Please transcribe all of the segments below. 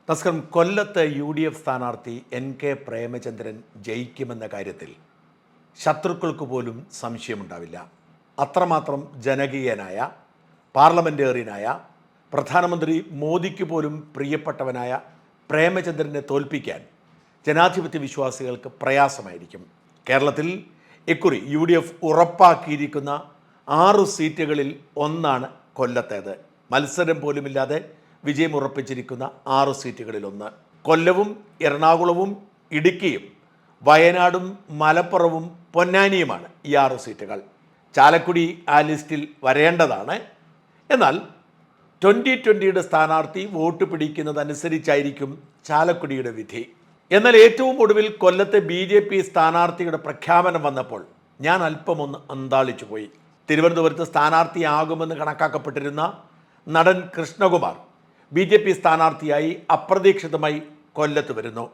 നമസ്കാരം. കൊല്ലത്ത് UDF സ്ഥാനാർത്ഥി NK പ്രേമചന്ദ്രൻ ജയിക്കുമെന്ന കാര്യത്തിൽ ശത്രുക്കൾക്ക് പോലും സംശയമുണ്ടാവില്ല. അത്രമാത്രം ജനകീയനായ, പാർലമെൻറ്റേറിയനായ, പ്രധാനമന്ത്രി മോദിക്ക് പോലും പ്രിയപ്പെട്ടവനായ പ്രേമചന്ദ്രനെ തോൽപ്പിക്കാൻ ജനാധിപത്യ വിശ്വാസികൾക്ക് പ്രയാസമായിരിക്കും. കേരളത്തിൽ ഇക്കുറി UDF ഉറപ്പാക്കിയിരിക്കുന്ന 6 സീറ്റുകളിൽ ഒന്നാണ് കൊല്ലത്തേത്. മത്സരം പോലുമില്ലാതെ വിജയമുറപ്പിച്ചിരിക്കുന്ന 6 സീറ്റുകളിലൊന്ന്. കൊല്ലവും എറണാകുളവും ഇടുക്കിയും വയനാടും മലപ്പുറവും പൊന്നാനിയുമാണ് ഈ 6 സീറ്റുകൾ. ചാലക്കുടി ആ ലിസ്റ്റിൽ വരേണ്ടതാണ്. എന്നാൽ 2020 സ്ഥാനാർത്ഥി വോട്ട് പിടിക്കുന്നതനുസരിച്ചായിരിക്കും ചാലക്കുടിയുടെ വിധി. എന്നാൽ ഏറ്റവും ഒടുവിൽ കൊല്ലത്തെ BJP സ്ഥാനാർത്ഥിയുടെ പ്രഖ്യാപനം വന്നപ്പോൾ ഞാൻ അല്പമൊന്ന് അന്താളിച്ചു പോയി. തിരുവനന്തപുരത്ത് സ്ഥാനാർത്ഥിയാകുമെന്ന് കണക്കാക്കപ്പെട്ടിരുന്ന നടൻ കൃഷ്ണകുമാർ BJP സ്ഥാനാർത്ഥിയായി അപ്രതീക്ഷിതമായി കൊല്ലത്ത് വരുന്നു.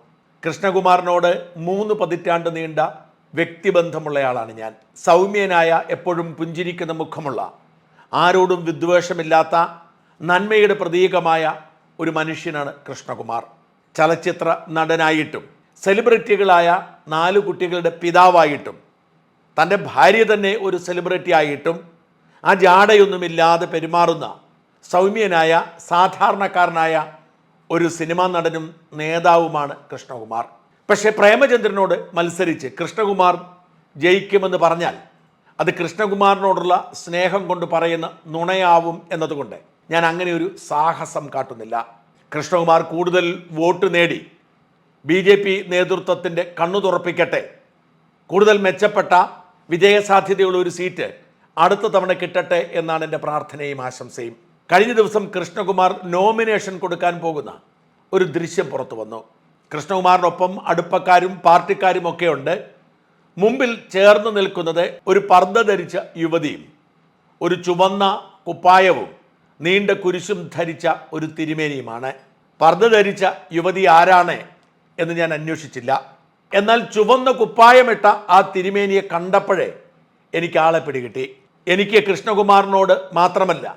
കൃഷ്ണകുമാറിനോട് 3 പതിറ്റാണ്ട് നീണ്ട വ്യക്തിബന്ധമുള്ളയാളാണ് ഞാൻ. സൗമ്യനായ, എപ്പോഴും പുഞ്ചിരിക്കുന്ന മുഖമുള്ള, ആരോടും വിദ്വേഷമില്ലാത്ത, നന്മയുടെ പ്രതീകമായ ഒരു മനുഷ്യനാണ് കൃഷ്ണകുമാർ. ചലച്ചിത്ര നടനായിട്ടും സെലിബ്രിറ്റികളായ 4 കുട്ടികളുടെ പിതാവായിട്ടും തൻ്റെ ഭാര്യ തന്നെ ഒരു സെലിബ്രിറ്റി ആയിട്ടും ആ ജാടയൊന്നുമില്ലാതെ പെരുമാറുന്ന സൗമ്യനായ, സാധാരണക്കാരനായ ഒരു സിനിമാ നടനും നേതാവുമാണ് കൃഷ്ണകുമാർ. പക്ഷേ പ്രേമചന്ദ്രനോട് മത്സരിച്ച് കൃഷ്ണകുമാർ ജയിക്കുമെന്ന് പറഞ്ഞാൽ അത് കൃഷ്ണകുമാറിനോടുള്ള സ്നേഹം കൊണ്ട് പറയുന്ന നുണയാവും എന്നതുകൊണ്ട് ഞാൻ അങ്ങനെ ഒരു സാഹസം കാട്ടുന്നില്ല. കൃഷ്ണകുമാർ കൂടുതൽ വോട്ട് നേടി BJP നേതൃത്വത്തിൻ്റെ കണ്ണു തുറപ്പിക്കട്ടെ. കൂടുതൽ മെച്ചപ്പെട്ട വിജയസാധ്യതയുള്ള ഒരു സീറ്റ് അടുത്ത തവണ കിട്ടട്ടെ എന്നാണ് എൻ്റെ പ്രാർത്ഥനയും ആശംസയും. കഴിഞ്ഞ ദിവസം കൃഷ്ണകുമാർ നോമിനേഷൻ കൊടുക്കാൻ പോകുന്ന ഒരു ദൃശ്യം പുറത്തു വന്നു. കൃഷ്ണകുമാറിനൊപ്പം അടുപ്പക്കാരും പാർട്ടിക്കാരും ഒക്കെ ഉണ്ട്. മുമ്പിൽ ചേർന്ന് നിൽക്കുന്നത് ഒരു പർദ്ദ ധരിച്ച യുവതിയും ഒരു ചുവന്ന കുപ്പായവും നീണ്ട കുരിശും ധരിച്ച ഒരു തിരുമേനിയുമാണ്. പർദ്ദ ധരിച്ച യുവതി ആരാണ് എന്ന് ഞാൻ അന്വേഷിച്ചില്ല. എന്നാൽ ചുവന്ന കുപ്പായമിട്ട ആ തിരുമേനിയെ കണ്ടപ്പോഴേ എനിക്ക് ആളെ പിടികിട്ടി. എനിക്ക് കൃഷ്ണകുമാറിനോട് മാത്രമല്ല,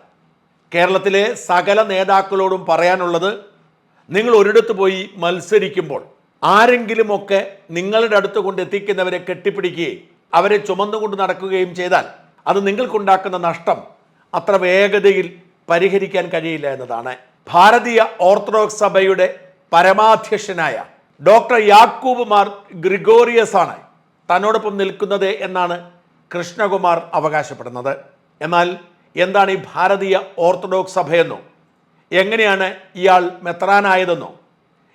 കേരളത്തിലെ സകല നേതാക്കളോടും പറയാനുള്ളത്, നിങ്ങൾ ഒരിടത്ത് പോയി മത്സരിക്കുമ്പോൾ ആരെങ്കിലുമൊക്കെ നിങ്ങളുടെ അടുത്ത് കൊണ്ട് എത്തിക്കുന്നവരെ കെട്ടിപ്പിടിക്കുകയും അവരെ ചുമന്നുകൊണ്ട് നടക്കുകയും ചെയ്താൽ അത് നിങ്ങൾക്കുണ്ടാക്കുന്ന നഷ്ടം അത്ര വേഗതയിൽ പരിഹരിക്കാൻ കഴിയില്ല എന്നതാണ്. ഭാരതീയ ഓർത്തഡോക്സ് സഭയുടെ പരമാധ്യക്ഷനായ ഡോക്ടർ യാക്കൂബ് മാർ ഗ്രിഗോറിയസ് ആണ് തന്നോടൊപ്പം നിൽക്കുന്നത് എന്നാണ് കൃഷ്ണകുമാർ അവകാശപ്പെടുന്നത്. എന്നാൽ എന്താണ് ഈ ഭാരതീയ ഓർത്തഡോക്സ് സഭയെന്നോ, എങ്ങനെയാണ് ഇയാൾ മെത്രാനായതെന്നോ,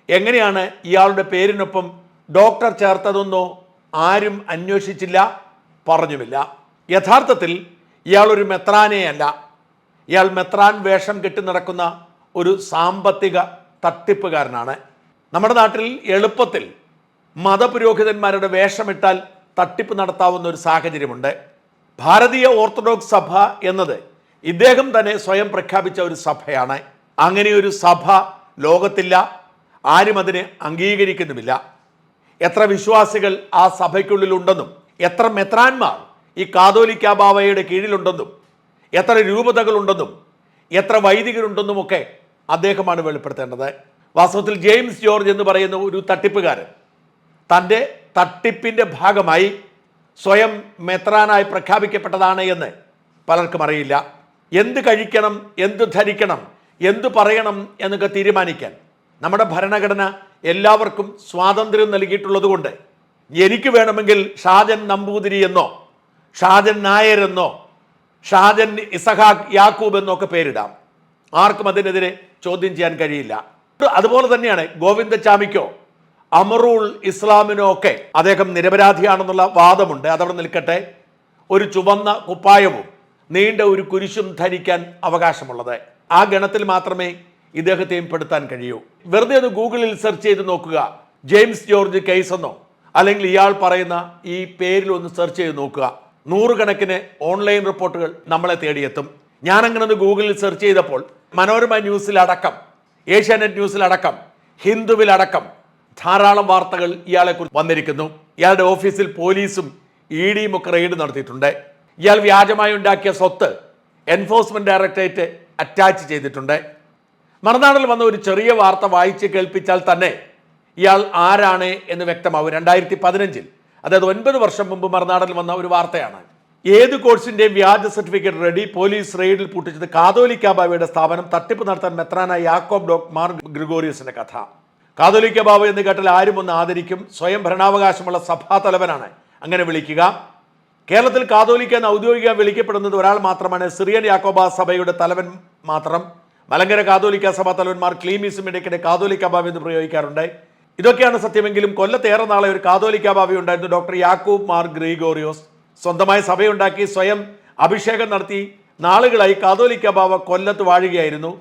എങ്ങനെയാണ് ഇയാളുടെ പേരിനൊപ്പം ഡോക്ടർ ചേർത്തതെന്നോ ആരും അന്വേഷിച്ചില്ല, പറഞ്ഞുമില്ല. യഥാർത്ഥത്തിൽ ഇയാൾ ഒരു മെത്രാനെയല്ല. ഇയാൾ മെത്രാൻ വേഷം കെട്ടി നടക്കുന്ന ഒരു സാമ്പത്തിക തട്ടിപ്പുകാരനാണ്. നമ്മുടെ നാട്ടിൽ എളുപ്പത്തിൽ മതപുരോഹിതന്മാരുടെ വേഷമിട്ടാൽ തട്ടിപ്പ് നടത്താവുന്ന ഒരു സാഹചര്യമുണ്ട്. ഭാരതീയ ഓർത്തഡോക്സ് സഭ എന്നത് ഇദ്ദേഹം തന്നെ സ്വയം പ്രഖ്യാപിച്ച ഒരു സഭയാണ്. അങ്ങനെ ഒരു സഭ ലോകത്തില്ല, ആരും അതിനെ അംഗീകരിക്കുന്നുമില്ല. എത്ര വിശ്വാസികൾ ആ സഭയ്ക്കുള്ളിലുണ്ടെന്നും എത്ര മെത്രാന്മാർ ഈ കാതോലിക്ക ബാവയുടെ കീഴിലുണ്ടെന്നും എത്ര രൂപതകളുണ്ടെന്നും എത്ര വൈദികരുണ്ടെന്നുമൊക്കെ അദ്ദേഹമാണ് വെളിപ്പെടുത്തേണ്ടത്. വാസ്തവത്തിൽ ജെയിംസ് ജോർജ് എന്ന് പറയുന്ന ഒരു തട്ടിപ്പുകാരൻ തൻ്റെ തട്ടിപ്പിൻ്റെ ഭാഗമായി സ്വയം മെത്രാനായി പ്രഖ്യാപിക്കപ്പെട്ടതാണ് എന്ന് പലർക്കും അറിയില്ല. എന്ത് കഴിക്കണം, എന്ത് ധരിക്കണം, എന്ത് പറയണം എന്നൊക്കെ തീരുമാനിക്കാൻ നമ്മുടെ ഭരണഘടന എല്ലാവർക്കും സ്വാതന്ത്ര്യം നൽകിയിട്ടുള്ളത് കൊണ്ട് എനിക്ക് വേണമെങ്കിൽ ഷാജൻ നമ്പൂതിരി എന്നോ ഷാജൻ നായർ എന്നോ ഷാജൻ ഇസഹാഖ് യാക്കൂബ് എന്നൊക്കെ പേരിടാം. ആർക്കും അതിനെതിരെ ചോദ്യം ചെയ്യാൻ കഴിയില്ല. അതുപോലെ തന്നെയാണ് ഗോവിന്ദചാമിക്കോ അമറുൽ ഇസ്ലാമിനോ ഒക്കെ അദ്ദേഹം നിരപരാധിയാണെന്നുള്ള വാദമുണ്ട്. അതവിടെ നിൽക്കട്ടെ. ഒരു ചുവന്ന കുപ്പായവും നീണ്ട ഒരു കുരിശും ധരിക്കാൻ അവകാശമുള്ളത്. ആ ഗണത്തിൽ മാത്രമേ ഇദ്ദേഹത്തെയും പെടുത്താൻ കഴിയൂ. വെറുതെ ഒന്ന് ഗൂഗിളിൽ സെർച്ച് ചെയ്ത് നോക്കുക, ജെയിംസ് ജോർജ് കേസ് എന്നോ അല്ലെങ്കിൽ ഇയാൾ പറയുന്ന ഈ പേരിൽ ഒന്ന് സെർച്ച് ചെയ്ത് നോക്കുക. 100 കണക്കിന് ഓൺലൈൻ റിപ്പോർട്ടുകൾ നമ്മളെ തേടിയെത്തും. ഞാനങ്ങനെ ഒന്ന് ഗൂഗിളിൽ സെർച്ച് ചെയ്തപ്പോൾ മനോരമ ന്യൂസിലടക്കം, ഏഷ്യാനെറ്റ് ന്യൂസിലടക്കം, ഹിന്ദുവിലടക്കം ധാരാളം വാർത്തകൾ ഇയാളെക്കുറിച്ച് വന്നിരിക്കുന്നു. ഇയാളുടെ ഓഫീസിൽ പോലീസും ED ഒക്കെ റെയ്ഡ് നടത്തിയിട്ടുണ്ട്. ഇയാൾ വ്യാജമായി ഉണ്ടാക്കിയ സ്വത്ത് എൻഫോഴ്സ്മെന്റ് ഡയറക്ടറേറ്റ് അറ്റാച്ച് ചെയ്തിട്ടുണ്ട്. മറുനാടിൽ വന്ന ഒരു ചെറിയ വാർത്ത വായിച്ച് കേൾപ്പിച്ചാൽ തന്നെ ഇയാൾ ആരാണ് എന്ന് വ്യക്തമാവും. 2015 അതായത് 9 വർഷം മുമ്പ് മറുനാടിൽ വന്ന ഒരു വാർത്തയാണ്. ഏത് കോഴ്സിന്റെയും വ്യാജ സർട്ടിഫിക്കറ്റ് റെഡി, പോലീസ് റെയ്ഡിൽ പൂട്ടിച്ചത് കാതോലിക്ക ബാവയുടെ സ്ഥാപനം, തട്ടിപ്പ് നടത്താൻ മെത്രാനായ യാക്കോബ് ഡോക് മാർ ഗ്രിഗോറിയസിന്റെ കഥ. കാതോലിക്ക ബാവ എന്ന് കേട്ടാൽ ആരും ഒന്ന് ആദരിക്കും. സ്വയം ഭരണാവകാശമുള്ള സഭാ തലവനാണ് അങ്ങനെ വിളിക്കുക. കേരളത്തിൽ കാതോലിക്ക എന്ന് ഔദ്യോഗിക വിളിക്കപ്പെടുന്നത് ഒരാൾ മാത്രമാണ്, സിറിയൻ യാക്കോബ സഭയുടെ തലവൻ മാത്രം. മലങ്കര കാതോലിക്ക സഭാ തലവന്മാർ ക്ലീമീസും ഇടയ്ക്കിടെ കാതോലിക്ക ബാവ എന്ന് പ്രയോഗിക്കാറുണ്ട്. ഇതൊക്കെയാണ് സത്യമെങ്കിലും കൊല്ലത്തേറെ നാളെ ഒരു കാതോലിക്ക ബാവ ഉണ്ടായിരുന്നു, ഡോക്ടർ യാക്കൂബ് മാർ ഗ്രിഗോറിയോസ്. സ്വന്തമായി സഭയുണ്ടാക്കി സ്വയം അഭിഷേകം നടത്തി നാളുകളായി കാതോലിക്ക ബാവ കൊല്ലത്ത് വാഴുകയായിരുന്നു.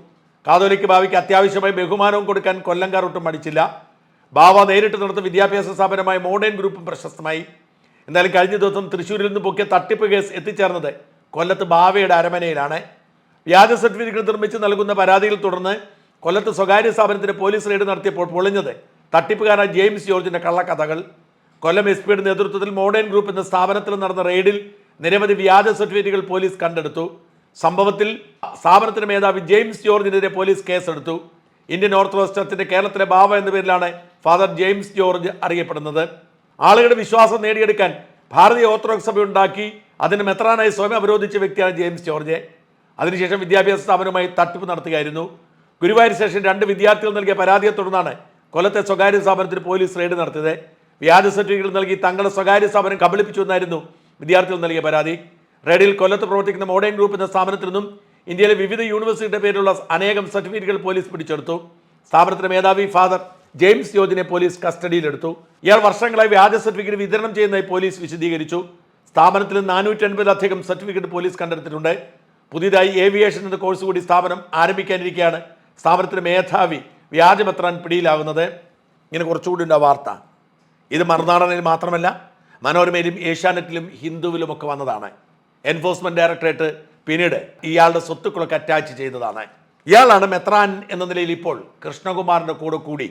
കാതോലിക്ക ബാവയ്ക്ക് അത്യാവശ്യമായി ബഹുമാനവും കൊടുക്കാൻ കൊല്ലംകാർ ഒട്ടും മടിച്ചില്ല. ബാവ നേരിട്ട് നടത്തുന്ന വിദ്യാഭ്യാസ സ്ഥാപനമായ മോഡേൺ ഗ്രൂപ്പും പ്രശസ്തമായി. എന്നാലും കഴിഞ്ഞ ദിവസം തൃശ്ശൂരിൽ നിന്ന് പൊക്കിയ തട്ടിപ്പ് കേസ് എത്തിച്ചേർന്നത് കൊല്ലത്ത് ബാവയുടെ അരമനയിലാണ്. വ്യാജ സർട്ടിഫിക്കറ്റ് നിർമ്മിച്ച് നൽകുന്ന പരാതിയിൽ തുടർന്ന് കൊല്ലത്ത് സ്വകാര്യ സ്ഥാപനത്തിന് പോലീസ് റെയ്ഡ് നടത്തിയപ്പോൾ പൊളിഞ്ഞത് തട്ടിപ്പുകാരൻ ജെയിംസ് ജോർജിന്റെ കള്ളക്കഥകൾ. കൊല്ലം എസ് പിയുടെ നേതൃത്വത്തിൽ മോഡേൺ ഗ്രൂപ്പ് എന്ന സ്ഥാപനത്തിൽ നടന്ന റെയ്ഡിൽ നിരവധി വ്യാജ സർട്ടിഫിക്കറ്റുകൾ പോലീസ് കണ്ടെടുത്തു. സംഭവത്തിൽ സ്ഥാപനത്തിന് മേധാവി ജെയിംസ് ജോർജിനെതിരെ പോലീസ് കേസെടുത്തു. ഇന്ത്യൻ ഓർത്തഡോക്സ് ചർച്ചിന്റെ കേരളത്തിലെ ബാവ എന്ന പേരിലാണ് ഫാദർ ജെയിംസ് ജോർജ് അറിയപ്പെടുന്നത്. ആളുകളുടെ വിശ്വാസം നേടിയെടുക്കാൻ ഭാരതീയ ഓർത്തഡോക്സ് സഭ ഉണ്ടാക്കി അതിന് മെത്രാനായി സ്വയം അവരോധിച്ച വ്യക്തിയാണ് ജെയിംസ് ജോർജ്. അതിനുശേഷം വിദ്യാഭ്യാസ സ്ഥാപനവുമായി തട്ടിപ്പ് നടത്തുകയായിരുന്നു. ഗുരുവായൂർ സ്റ്റേഷൻ 2 വിദ്യാർത്ഥികൾ നൽകിയ പരാതിയെ തുടർന്നാണ് കൊല്ലത്തെ സ്വകാര്യ സ്ഥാപനത്തിന് പോലീസ് റെയ്ഡ് നടത്തിയത്. വ്യാജ സർട്ടിഫിക്കറ്റ് നൽകി തങ്ങളുടെ സ്വകാര്യ സ്ഥാപനം കബളിപ്പിച്ചു എന്നായിരുന്നു വിദ്യാർത്ഥികൾ നൽകിയ പരാതി. റെയ്ഡിൽ കൊല്ലത്ത് പ്രവർത്തിക്കുന്ന മോഡേൺ ഗ്രൂപ്പ് എന്ന സ്ഥാപനത്തിൽ നിന്നും ഇന്ത്യയിലെ വിവിധ യൂണിവേഴ്സിറ്റിയുടെ പേരിലുള്ള അനേകം സർട്ടിഫിക്കറ്റുകൾ പോലീസ് പിടിച്ചെടുത്തു. സ്ഥാപനത്തിന്റെ മേധാവി ഫാദർ ജെയിംസ് ജോർജിനെ പോലീസ് കസ്റ്റഡിയിലെടുത്തു. ഇയാൾ വർഷങ്ങളായി വ്യാജ സർട്ടിഫിക്കറ്റ് വിതരണം ചെയ്യുന്നതായി പോലീസ് വിശദീകരിച്ചു. സ്ഥാപനത്തിൽ 480-ലധികം സർട്ടിഫിക്കറ്റ് പോലീസ് കണ്ടെടുത്തിട്ടുണ്ട്. പുതിയതായി ഏവിയേഷൻ എന്ന കോഴ്സ് കൂടി സ്ഥാപനം ആരംഭിക്കാനിരിക്കെയാണ് സ്ഥാപനത്തിന്റെ മേധാവി വ്യാജമെത്രാൻ പിടിയിലാകുന്നത്. ഇങ്ങനെ കുറച്ചുകൂടി ഉണ്ട് ആ വാർത്ത. ഇത് മറുനാടനിൽ മാത്രമല്ല, മനോരമയിലും ഏഷ്യാനെറ്റിലും ഹിന്ദുവിലുമൊക്കെ വന്നതാണ്. എൻഫോഴ്സ്മെന്റ് ഡയറക്ടറേറ്റ് പിന്നീട് ഇയാളുടെ സ്വത്തുക്കളൊക്കെ അറ്റാച്ച് ചെയ്തതാണ്. ഇയാളാണ് മെത്രാൻ എന്ന നിലയിൽ ഇപ്പോൾ കൃഷ്ണകുമാറിന്റെ കൂടെ കൂടി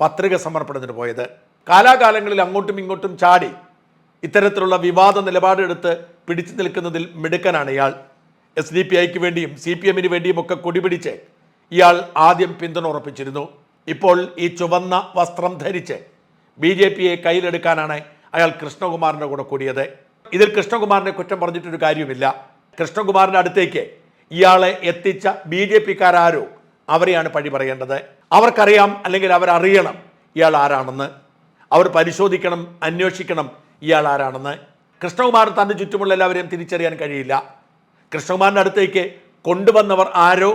പത്രിക സമർപ്പണത്തിന് പോയത്. കാലാകാലങ്ങളിൽ അങ്ങോട്ടും ഇങ്ങോട്ടും ചാടി ഇത്തരത്തിലുള്ള വിവാദ നിലപാടെടുത്ത് പിടിച്ചു നിൽക്കുന്നതിൽ മിടുക്കനാണ് ഇയാൾ. SDPIക്ക് വേണ്ടിയും CPMന് വേണ്ടിയും ഒക്കെ കൊടിപിടിച്ച് ഇയാൾ ആദ്യം പിന്തുണ ഉറപ്പിച്ചിരുന്നു. ഇപ്പോൾ ഈ ചുവന്ന വസ്ത്രം ധരിച്ച് BJPയെ കയ്യിലെടുക്കാനാണ് അയാൾ കൃഷ്ണകുമാറിൻ്റെ കൂടെ കൂടിയത്. ഇതിൽ കൃഷ്ണകുമാറിനെ കുറ്റം പറഞ്ഞിട്ടൊരു കാര്യമില്ല. കൃഷ്ണകുമാറിൻ്റെ അടുത്തേക്ക് ഇയാളെ എത്തിച്ച BJPക്കാരോ അവരെയാണ് പഴി പറയേണ്ടത്. അവർക്കറിയാം, അല്ലെങ്കിൽ അവരറിയണം ഇയാൾ ആരാണെന്ന്. അവർ പരിശോധിക്കണം, അന്വേഷിക്കണം ഇയാൾ ആരാണെന്ന്. കൃഷ്ണകുമാർ തൻ്റെ ചുറ്റുമുള്ള എല്ലാവരെയും തിരിച്ചറിയാൻ കഴിയില്ല. കൃഷ്ണകുമാറിൻ്റെ അടുത്തേക്ക് കൊണ്ടുവന്നവർ ആരോ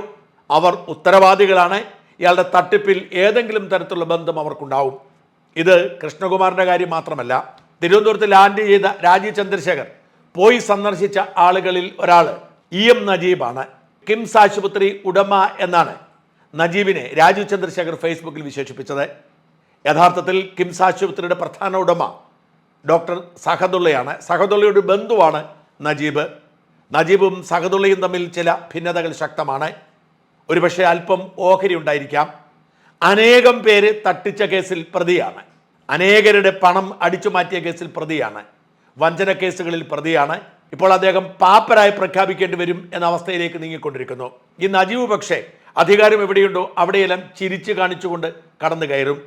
അവർ ഉത്തരവാദികളാണ്. ഇയാളുടെ തട്ടിപ്പിൽ ഏതെങ്കിലും തരത്തിലുള്ള ബന്ധം അവർക്കുണ്ടാവും. ഇത് കൃഷ്ണകുമാറിൻ്റെ കാര്യം മാത്രമല്ല, തിരുവനന്തപുരത്ത് ലാൻഡ് ചെയ്ത രാജീവ് ചന്ദ്രശേഖർ പോയി സന്ദർശിച്ച ആളുകളിൽ ഒരാൾ EM നജീബാണ്. കിംസ് ആശുപത്രി ഉടമ എന്നാണ് നജീബിനെ രാജീവ് ചന്ദ്രശേഖർ ഫേസ്ബുക്കിൽ വിശേഷിപ്പിച്ചത്. യഥാർത്ഥത്തിൽ കിംസ് ആശുപത്രിയുടെ പ്രധാന ഉടമ ഡോക്ടർ സഹദുള്ളയാണ്. സഹദുള്ളയുടെ ബന്ധുവാണ് നജീബ്. നജീബും സഹദുള്ളയും തമ്മിൽ ചില ഭിന്നതകൾ ശക്തമാണ്. ഒരുപക്ഷെ അല്പം ഓഹരി ഉണ്ടായിരിക്കാം. അനേകം പേര് തട്ടിച്ച കേസിൽ പ്രതിയാണ്. അനേകരുടെ പണം അടിച്ചു മാറ്റിയ കേസിൽ പ്രതിയാണ്. വഞ്ചന കേസുകളിൽ പ്രതിയാണ്. ഇപ്പോൾ അദ്ദേഹം പാപ്പരായി പ്രഖ്യാപിക്കേണ്ടി വരും എന്ന അവസ്ഥയിലേക്ക് നീങ്ങിക്കൊണ്ടിരിക്കുന്നു. ഈ നജീബ് പക്ഷേ അധികാരം എവിടെയുണ്ടോ അവിടെയെല്ലാം ചിരിച്ചു കാണിച്ചുകൊണ്ട് കടന്നു കയറും.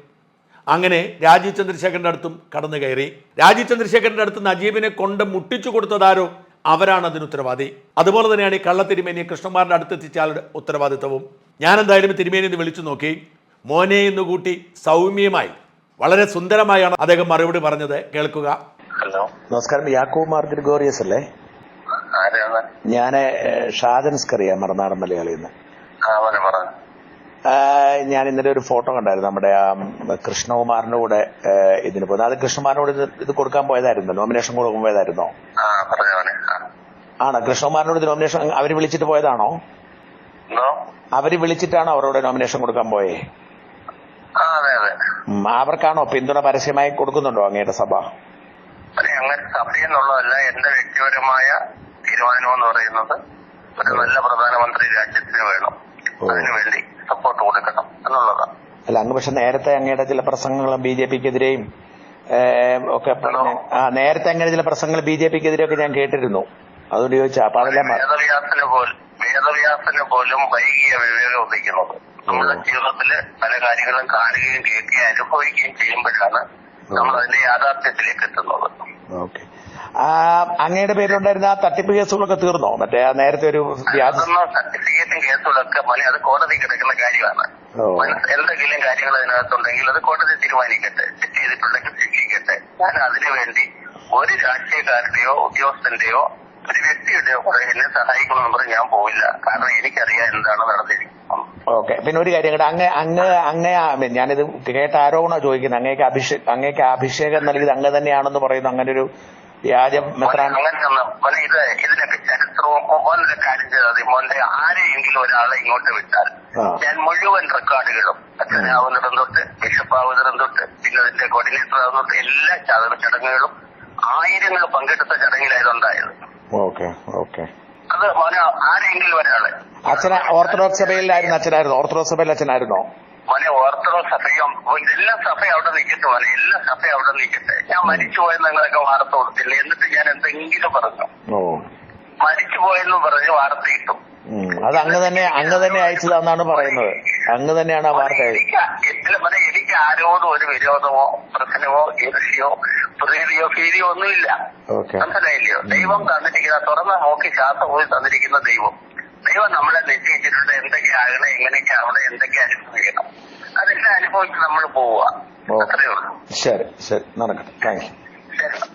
അങ്ങനെ രാജീവ് ചന്ദ്രശേഖരൻ്റെ അടുത്തും കടന്നു കയറി. രാജീവ് ചന്ദ്രശേഖരൻ്റെ അടുത്ത് നജീബിനെ കൊണ്ട് മുട്ടിച്ചു കൊടുത്തതാരോ അവരാണ് അതിന് ഉത്തരവാദി. അതുപോലെ തന്നെയാണ് ഈ കള്ളത്തിരുമേനിയെ കൃഷ്ണകുമാറിൻ്റെ അടുത്തെത്തിച്ച ആളുടെ ഉത്തരവാദിത്വവും. ഞാൻ എന്തായാലും തിരുമേനി എന്ന് വിളിച്ചു നോക്കി. മോനെ എന്ന് കൂട്ടി സൗമ്യമായി വളരെ സുന്ദരമായാണ് അദ്ദേഹം മറുപടി പറഞ്ഞത്. കേൾക്കുക. ഹലോ, നമസ്കാരം. യാക്കൂബ് മാർ ഗ്രിഗോറിയസ് അല്ലേ? ഞാൻ ഷാജൻ സ്കറിയ, മറുനാടൻ മലയാളിയിൽ നിന്ന്. ഞാൻ ഇന്നലെ ഒരു ഫോട്ടോ കണ്ടായിരുന്നു, നമ്മുടെ കൃഷ്ണകുമാറിന്റെ കൂടെ ഇതിന് പോകുന്നത്. അത് കൃഷ്ണകുമാറിനോട് ഇത് കൊടുക്കാൻ പോയതായിരുന്നു, നോമിനേഷൻ കൊടുക്കാൻ പോയതായിരുന്നോ? ആണോ? കൃഷ്ണകുമാറിനോട് ഇത് നോമിനേഷൻ അവര് വിളിച്ചിട്ട് പോയതാണോ? അവര് വിളിച്ചിട്ടാണോ അവരോട് നോമിനേഷൻ കൊടുക്കാൻ പോയേ? അവർക്കാണോ പിന്തുണ പരസ്യമായി കൊടുക്കുന്നുണ്ടോ അങ്ങയുടെ സഭ? അങ്ങനെ സഭയെന്നുള്ളതല്ല, എന്റെ വ്യക്തിപരമായ തീരുമാനം എന്ന് പറയുന്നത് ഒരു നല്ല പ്രധാനമന്ത്രി രാജ്യത്തിന് വേണം, അതിനുവേണ്ടി സപ്പോർട്ട് കൊടുക്കണം എന്നുള്ളതാണ്. അല്ല, അങ്ങ് പക്ഷെ നേരത്തെ അങ്ങയുടെ ചില പ്രസംഗങ്ങളും BJPക്കെതിരെയും ഒക്കെ നേരത്തെ അങ്ങനെ ചില പ്രസംഗങ്ങൾ BJPക്കെതിരെയൊക്കെ ഞാൻ കേട്ടിരുന്നു. അതുകൊണ്ട് ചോദിച്ചാ. അപ്പൊ അതെല്ലാം വേദവ്യാസന് പോലും വൈകിയ വിവേകം ഉദിക്കുന്നത്. നമ്മുടെ ജീവിതത്തില് പല കാര്യങ്ങളും കാണുകയും കേൾക്കുകയും അനുഭവിക്കുകയും ചെയ്യുമ്പോഴാണ് നമ്മൾ അതിന്റെ യാഥാർത്ഥ്യത്തിലേക്ക് എത്തുന്നത്. ഓക്കെ. അങ്ങയുടെ പേരിലുണ്ടായിരുന്ന ആ തട്ടിപ്പ് കേസുകളൊക്കെ തീർന്നോ? മറ്റേ നേരത്തെ ഒരു സർട്ടിഫിക്കറ്റും കേസുകളൊക്കെ അത് കോടതി കിടക്കുന്ന കാര്യമാണ്. എന്തെങ്കിലും കാര്യങ്ങൾ അതിനകത്തുണ്ടെങ്കിൽ അത് കോടതി തീരുമാനിക്കട്ടെ. തെറ്റ് ചെയ്തിട്ടുണ്ടെങ്കിൽ ശിക്ഷിക്കട്ടെ. ഞാൻ അതിനുവേണ്ടി ഒരു രാഷ്ട്രീയക്കാരുടെയോ ഉദ്യോഗസ്ഥന്റെയോ ഒരു വ്യക്തിയുടെയോ എന്നെ സഹായിക്കണമെന്ന് പറഞ്ഞ് ഞാൻ പോവില്ല. കാരണം എനിക്കറിയാം എന്താണ് നടന്നിരിക്കുന്നത്. ഓക്കെ. പിന്നെ ഒരു കാര്യം കൂടെ, അങ്ങേ ഞാനിത് കേട്ട ആരോപണ ചോദിക്കുന്നത്, അങ്ങേക്ക് അഭിഷേകം നൽകിയത് അങ്ങ് തന്നെയാണെന്ന് പറയുന്നു. അങ്ങനെ ഒരു വ്യാജം അങ്ങനെ ഇതിനൊക്കെ ചരിത്രവും മോന്റെ കാര്യം ചെയ്താൽ മോന്റെ ആരെയെങ്കിലും ഒരാളെ ഇങ്ങോട്ട് വിട്ടാൽ ഞാൻ മുഴുവൻ റെക്കോർഡുകളും അച്ഛനാവുന്നിടം തൊട്ട് ബിഷപ്പാവുന്നിടം തൊട്ട് പിന്നെ അതിന്റെ കോർഡിനേറ്റർ ആവുന്ന തൊട്ട് എല്ലാ ചടങ്ങുകളും ആയിരങ്ങൾ പങ്കെടുത്ത ചടങ്ങിലായതുണ്ടായത്. ഓക്കെ. ഓക്കെ. അത് മോനെ ആരെങ്കിലും ഒരാളെ അച്ഛന ഓർത്തഡോക്സ് സഭയിലായിരുന്നു അച്ഛനായിരുന്നോ? ഓർത്തഡോക്സ് സഭയിൽ അച്ഛനായിരുന്നോ? മോനെ ഓർത്തഡോക്സ് സഭയും എല്ലാ സഭയും അവിടെ നിൽക്കട്ടെ മോനെ, എല്ലാ സഭയും അവിടെ നിൽക്കട്ടെ. ഞാൻ മരിച്ചുപോയെന്ന് നിങ്ങളൊക്കെ വാർത്ത കൊടുത്തില്ല. എന്നിട്ട് ഞാൻ എന്തെങ്കിലും പറഞ്ഞു മരിച്ചുപോയെന്ന് പറഞ്ഞ് വാർത്ത ഇട്ടു. അത് അങ്ങ് തന്നെ അയച്ചതാണെന്നാണ് പറയുന്നത്. അങ്ങ് തന്നെയാണ് ആ വാർത്ത. എനിക്ക് ആരോടും ഒരു വിരോധമോ പ്രശ്നമോ ഈർഷ്യോ പ്രീതിയോ ഭീതിയോ ഒന്നുമില്ല. മനസ്സിലായില്ലയോ? ദൈവം തന്നിരിക്കുന്ന തുറന്ന നോക്കി ശ്വാസം പോയി തന്നിരിക്കുന്ന ദൈവം നമ്മളെ നിശ്ചയിച്ചിട്ടുണ്ട്. എന്തൊക്കെ ആകണം, എങ്ങനെയൊക്കെ അവിടെ എന്തൊക്കെ അനുഭവിക്കണം, അതെല്ലാം അനുഭവിച്ച് നമ്മൾ പോവുക. അത്രയേ ഉള്ളൂ. ശരി. നടക്കട്ടെ. Thank you. ശരി.